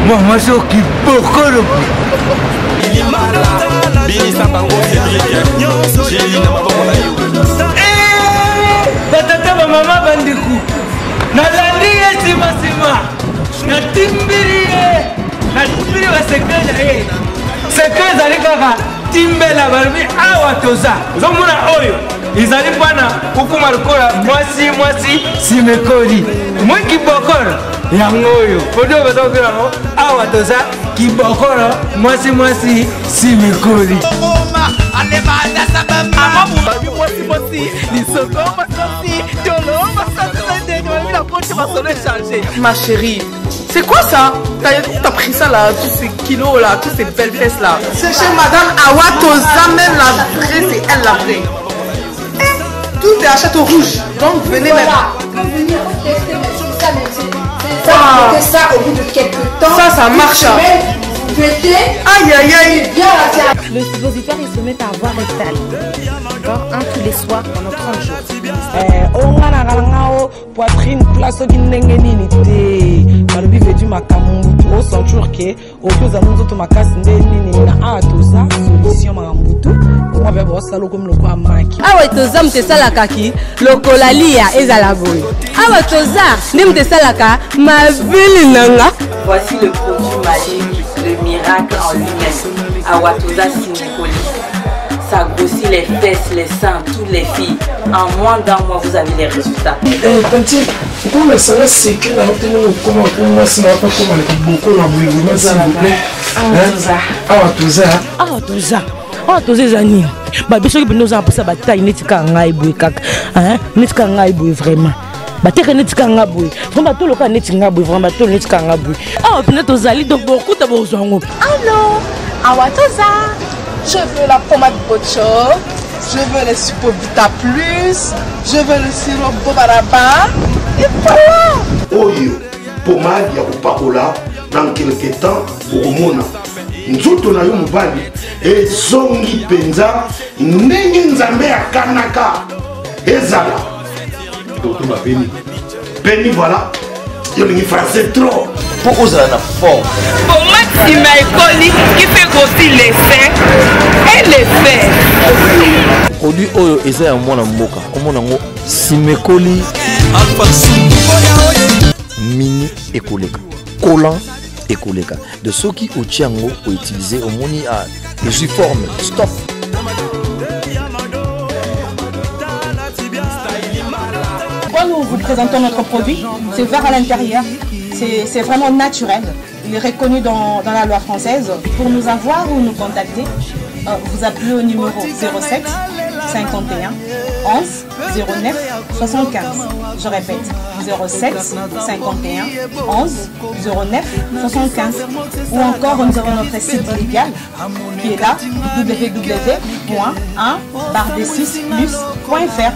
Moi, je qui beaucoup le batata maman bandiku nalandi ye sima natimbiri basekela ye seke ezali kaka timbela balobi awa toza ozomona oyo ezali mpana kokuma lokola mwasi simekoli moi kibokolo yango oyo odio bazokokelango awa toza kibokolo mwasi simekoli Ma chérie, c'est quoi ça? T'as pris ça là, tous ces kilos là, toutes ces belles fesses là. C'est chez Madame Awatoza, même la vraie, c'est elle la vraie. Tout est à Château Rouge, donc venez voilà. Venir tester ça au bout de quelques temps. Ça marche. Aïe. Le suppositoire, il se met à avoir rectal. D'accord, un tous les soirs pendant 30 jours. Poitrine, place au guinée, Malubi veut du macamutu, au centre qui est au plus à nous autres macas, n'a tout ça, solution marambutu, on va voir ça comme le quoi maki. Ah ouais, toza m'te salakaki, le colalia et zalaboy. Ah ouais, toza, n'imte salaka, ma ville nanga. Voici le produit magique, le miracle en lui-même. Awatoza Simekoli. Ça grossit les fesses, les seins, toutes les filles. En moins d'un mois, vous avez les résultats. Tanti, comment ça va c'est que la télé comment moi ça va pas comment beaucoup la bouille s'il vous plaît. Awatoza zani. Ba biso ki binoza pour ça bataille netika ngai boy kaka. Hein? Netika ngai boy vraiment. Bateka netika ngai boy. Vraiment tout le cas netika boy vraiment tout netika ngai boy. Ah pina tozali donc beaucoup ta besoin ngo. Allô, Awatoza. Je veux la pommade Bocho, je veux les Supovita Plus, je veux le sirop Bobaraba, et voilà. Oyo, pommade ya kupakola, dans quelques temps, pour mona. Nzoto na yo mobali, et zongi penza, ndenge nzambe akanaka, ezala. Toto ba beni. Beni voilà, yo lingi français trop. Pour oser la forme. Pour moi, Simekoli qui fait grossir les seins et les fesses. Produit oyo eza ya mwana mboka. Omona ngo Simekoli mini ekoleka. Collant ekoleka. De ceux qui au tiango ont utilisé au moni à les formes. Stop. Quand nous vous présentons notre produit, c'est vert à l'intérieur. C'est vraiment naturel. Il est reconnu dans la loi française. Pour nous avoir ou nous contacter, vous appelez au numéro 07 51 11 09 75. Je répète, 07 51 11 09 75. Ou encore, nous avons notre site illégal qui est là, www.1-6plus.fr.